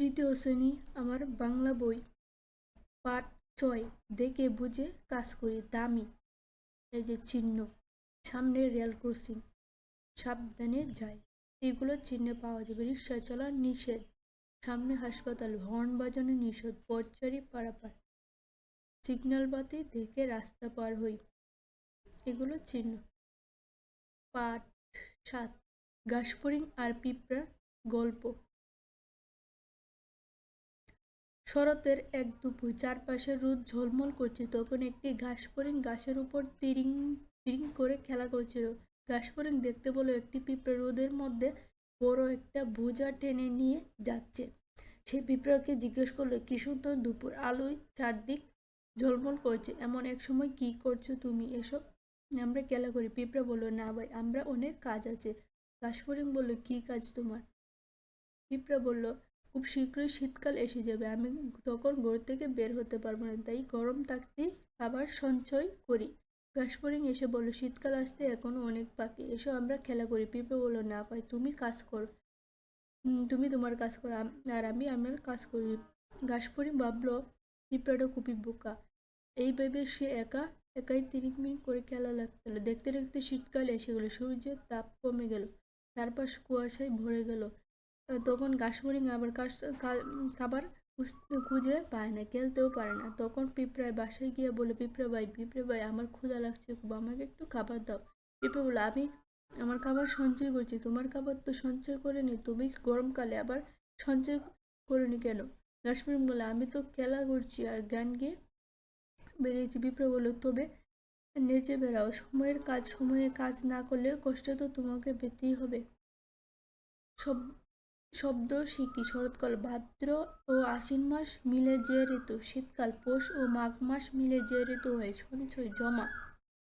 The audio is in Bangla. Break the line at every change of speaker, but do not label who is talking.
তৃতীয় শ্রেণী আমার বাংলা বই, পাঠ ৬। দেখে বুঝে কাজ করি। দামি, এই যে চিহ্ন, সামনে রেল ক্রসিং, সাবধানে যাই, এগুলো চিহ্নে পাওয়া যাবে। রিক্সা চলা নিষেধ, সামনে হাসপাতাল, হর্ন বাজানো নিষেধ, পথচারী পারাপার, সিগন্যাল বাতি দেখে রাস্তা পার হই, এগুলো চিহ্ন। পাঠ ৭। ঘাসফড়িং আর পিঁপড়ার গল্প। শরতের এক দুপুর, চারপাশে রোদ ঝলমল করছে। তখন একটি ঘাসফড়িং গাছের উপর তিরিং বিরিং করে খেলা করছিল। ঘাসফড়িং দেখতে পেল একটি পিঁপড়া রোদের মধ্যে বড় একটা বোঝা টেনে নিয়ে যাচ্ছে। সে পিঁপড়াকে জিজ্ঞেস করলো, কি সুন্দর দুপুর, আলোয় চারদিক ঝলমল করছে, এমন এক সময় কি করছো তুমি? এসব আমরা খেলা করি। পিঁপড়া বলল, না ভাই, আমরা অনেক কাজ আছে। ঘাসফড়িং বলল, কি কাজ তোমার? পিঁপড়া বলল, খুব শীঘ্রই শীতকাল এসে যাবে, আমি তখন ঘর থেকে বের হতে পারবো না, তাই গরম থাকতেই খাবার সঞ্চয় করি। ঘাসফড়িং এসে বলল, শীতকাল আসতে এখনো অনেক বাকি, এসো আমরা খেলা করি। পিঁপড়া বলল, না ভাই, তুমি কাজ করো, তুমি তোমার কাজ করো, আর আমি আমার কাজ করি। ঘাসফড়িং ভাবলো পিঁপড়াটা খুবই বোকা। এই ভেবে সে একাই তিরিং করে খেলা লাগলো। দেখতে দেখতে শীতকাল এসে গেল, সূর্যের তাপ কমে গেল, চারপাশ কুয়াশায় ভরে গেল। তখন ঘাসফড়িং আবার খাবার খুঁজে পায় না, খেলতেও পারে না। তখন পিঁপড়ায় বাসায় গিয়ে বলে, পিঁপড়া ভাই, আমার ক্ষুধা লাগছে খুব, আমাকে একটু খাবার দাও। পিঁপড়া বলে, আমি আমার খাবার সঞ্চয় করছি, তোমার খাবার তো সঞ্চয় করে নি, তুমি গরমকালে আবার সঞ্চয় করনি কেন? ঘাসফড়িং বলে, আমি তো খেলা করছি আর গান গেয়ে বেরিয়েছি। পিঁপড়া বলল, তবে নেচে বেড়াও, সময়ে কাজ না করলে কষ্ট তো তোমাকে পেতেই হবে। সব শব্দ শিখি। শরৎকাল, ভাদ্র ও আশ্বিন মাস মিলে যে ঋতু, শীতকাল, পৌষ ও মাঘ মাস মিলে যে ঋতু হয়, সঞ্চয়, জমা।